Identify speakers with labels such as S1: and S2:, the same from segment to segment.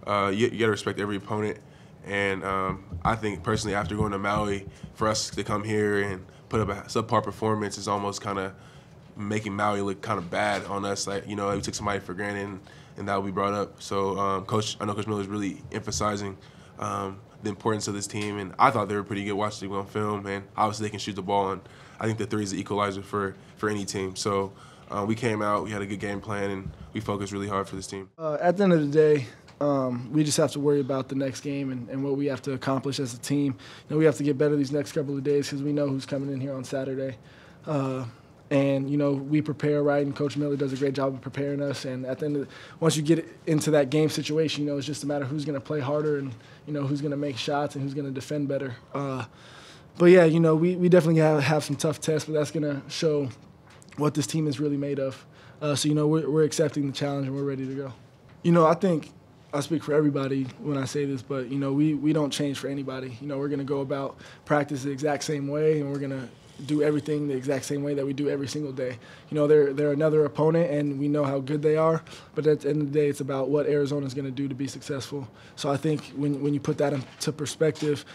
S1: You got to respect every opponent. And I think personally, after going to Maui, for us to come here and put up a subpar performance is almost kind of making Maui look kind of bad on us. Like, you know, we took somebody for granted, and that will be brought up. So, I know Coach Miller is really emphasizing the importance of this team, and I thought they were pretty good watching them on film, and obviously they can shoot the ball, and I think the three is the equalizer for any team. So we came out, we had a good game plan, and we focused really hard for this team.
S2: At the end of the day, we just have to worry about the next game and what we have to accomplish as a team. You know, we have to get better these next couple of days because we know who's coming in here on Saturday. And, you know, we prepare right, and Coach Miller does a great job of preparing us. And at the end once you get into that game situation, you know, it's just a matter of who's going to play harder and, you know, who's going to make shots and who's going to defend better. But, yeah, you know, we definitely have some tough tests, but that's going to show what this team is really made of. So, you know, we're accepting the challenge and we're ready to go. You know, I think I speak for everybody when I say this, but, you know, we don't change for anybody. You know, we're going to go about practice the exact same way, and we're going to do everything the exact same way that we do every single day. You know, they're another opponent, and we know how good they are, but at the end of the day, it's about what Arizona's going to do to be successful. So I think when you put that into perspective,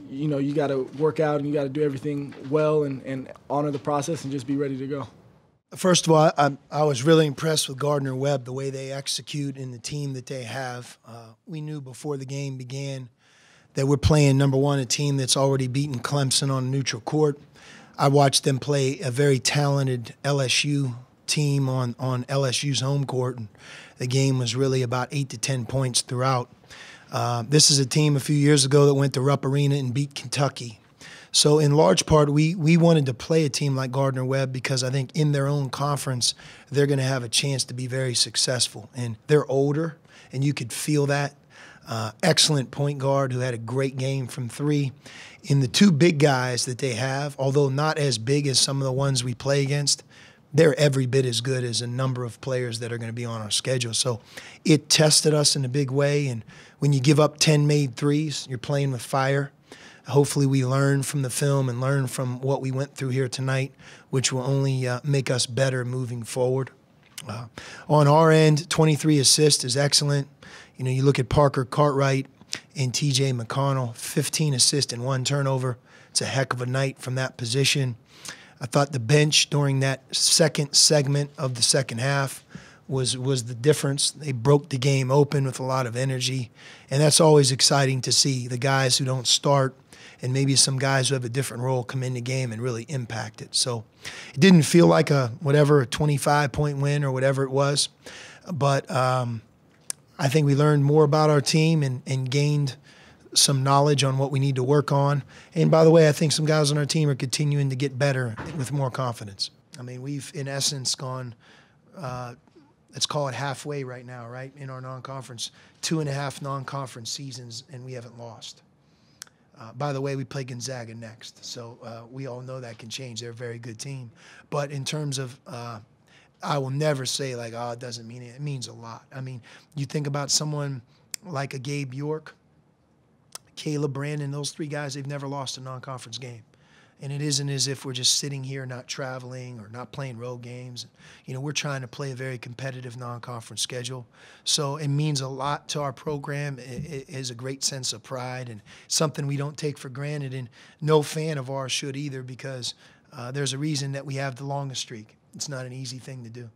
S2: you know, you got to work out and you got to do everything well and honor the process and just be ready to go.
S3: First of all, I was really impressed with Gardner-Webb, the way they execute and the team that they have. We knew before the game began that we're playing, number one, a team that's already beaten Clemson on a neutral court. I watched them play a very talented LSU team on LSU's home court. And the game was really about 8 to 10 points throughout. This is a team a few years ago that went to Rupp Arena and beat Kentucky. So in large part, we wanted to play a team like Gardner-Webb because I think in their own conference, they're going to have a chance to be very successful. And they're older, and you could feel that. Excellent point guard who had a great game from three. In the two big guys that they have, although not as big as some of the ones we play against, they're every bit as good as a number of players that are going to be on our schedule. So it tested us in a big way, and when you give up 10 made threes, you're playing with fire. Hopefully we learn from the film and learn from what we went through here tonight, which will only make us better moving forward. On our end, 23 assists is excellent. You know, you look at Parker Cartwright and T.J. McConnell, 15 assists and 1 turnover. It's a heck of a night from that position. I thought the bench during that second segment of the second half was the difference. They broke the game open with a lot of energy, and that's always exciting to see the guys who don't start and maybe some guys who have a different role come in the game and really impact it. So it didn't feel like a 25-point win or whatever it was, but I think we learned more about our team and gained some knowledge on what we need to work on. And by the way, I think some guys on our team are continuing to get better with more confidence. I mean, we've, in essence, gone, let's call it halfway right now, right, in our non-conference. 2.5 non-conference seasons, and we haven't lost. By the way, we play Gonzaga next, so we all know that can change. They're a very good team. But in terms of I will never say, like, oh, it doesn't mean it. It means a lot. I mean, you think about someone like a Gabe York, Caleb Brandon, those three guys, they've never lost a non-conference game. And it isn't as if we're just sitting here not traveling or not playing road games. You know, we're trying to play a very competitive non-conference schedule. So it means a lot to our program. It is a great sense of pride and something we don't take for granted. And no fan of ours should either, because there's a reason that we have the longest streak. It's not an easy thing to do.